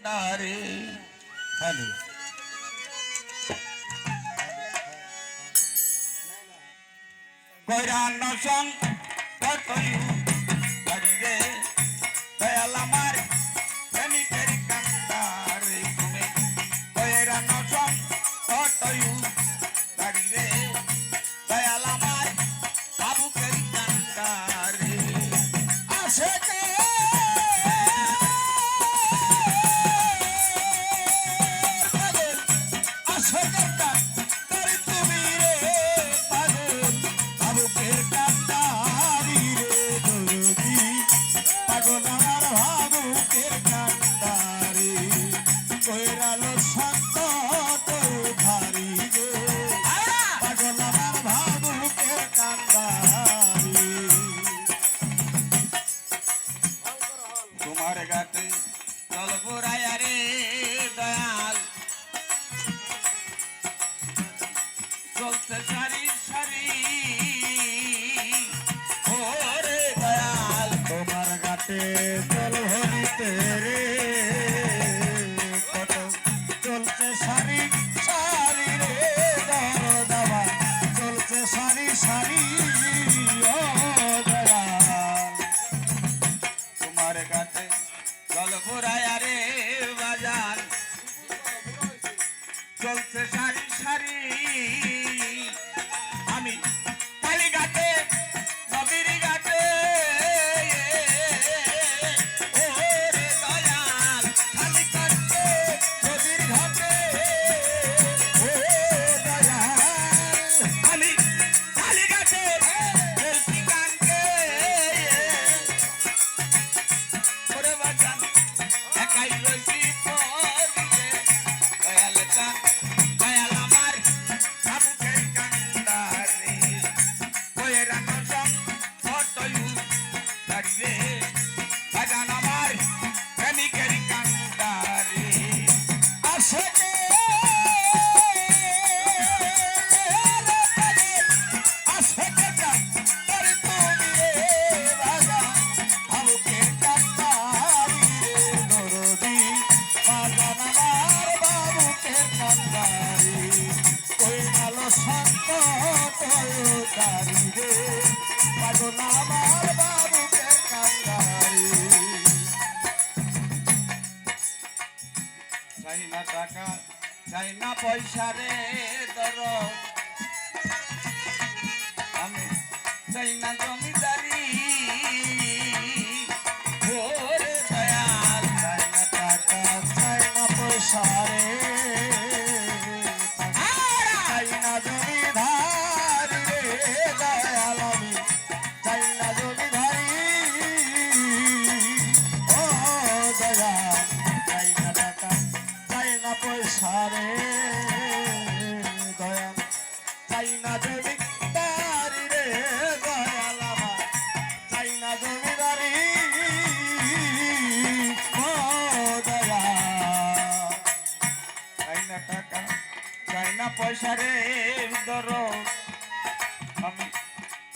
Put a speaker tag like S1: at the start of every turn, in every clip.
S1: কান্ডারে hello কৈরান song কতয়ু করিবে দয়াল আমার প্রেমিকের কান্ডারে তুমি কৈরান সং কতয়ু করিবে দয়াল আমার বাবুকের কান্ডারে আসে তোমার গাতে চল গোরায়া রে দয়াল চলছে সারি সারি ওরে দয়াল
S2: তোমার গাতে চল হরিতে রে কত চলছে সারি সারি রে দাবা চলছে সারি সারি ও দয়াল
S1: তোমার গাতে চল গোরায়া রে বাজার চলছে সারি সারি আমি কালীঘাটে নবীর ঘাটে ওরে দয়াল খালি করতে নবীর ঘাটে ও দয়াল আমি কালীঘাটে বেলকি গানকে ওরে বাজান একাই রইছি পরিবে দয়াল চান দয়াল আমার বাবুকের কান্ডারে কৈরান সং কতয়ু করিবে বাজান আমার প্রেমিকের কান্ডারে
S2: আসে আসে তোর তুমি রে রাজা বাবুকের কান্ডারি রে দরদি বাজান আমার বাবুকের কান্ডারি কৈরাল সংকট দারি রে পাগল আমার বাবুকের কান্ডারি
S1: চাই না টাকা চাই না পয়সা রে দর আমি চাই না জমিদারি ওরে দয়াল
S2: চাই না টাকা চাই না পয়সা রে চাই না জমিদারি রে দয়াল আমি চাই না জমিদারি ও দয়াল চাই না টাকা চাই না পয়সা রে দয়াল চাই না জমিদারি রে দয়াল আমার চাই না জমিদারি ও দয়াল
S1: চাই না টাকা চাই না পয়সা রে দর আমি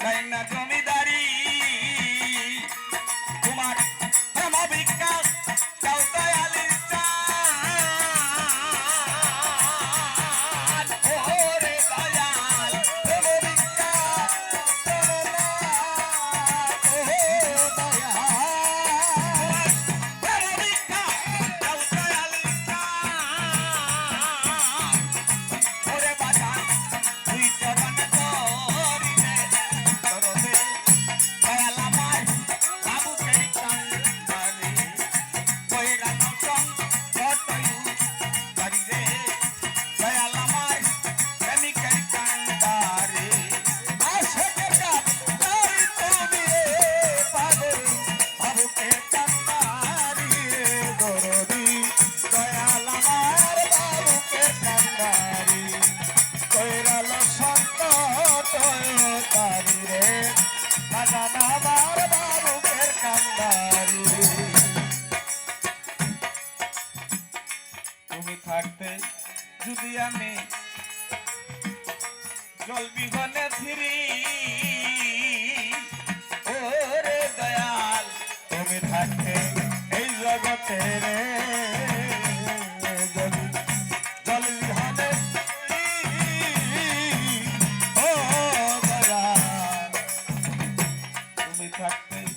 S1: চাই না জমিদারি তোমার প্রেম ভিক্ষা চাও দয়ালের চান ওরে দয়াল প্রেম ভিক্ষা
S2: ও দয়াল
S1: প্রেম ভিক্ষা চাও দয়ালের চান ওরে বাজান তুই চরণ ধরিলে দরদে দয়াল আমার বাবুকের কান্ডারে কৈরান সং কতয়ু করিবে দয়াল আমার প্রেমিকের কান্ডারে
S2: আসে তোর তুমি রে পাগল বাবুকের কান্ডারি রে দরদি দয়াল আমার বাবুকের কান্ডারি কৈরাল সংকট দারি রে বাজান আমার বাবুকের কান্ডারি
S1: তুমি থাকতে যদি আমি জল বিহনে ফিরি ওরে দয়াল
S2: তুমি থাকতে এই জগতে রে
S1: থাকতে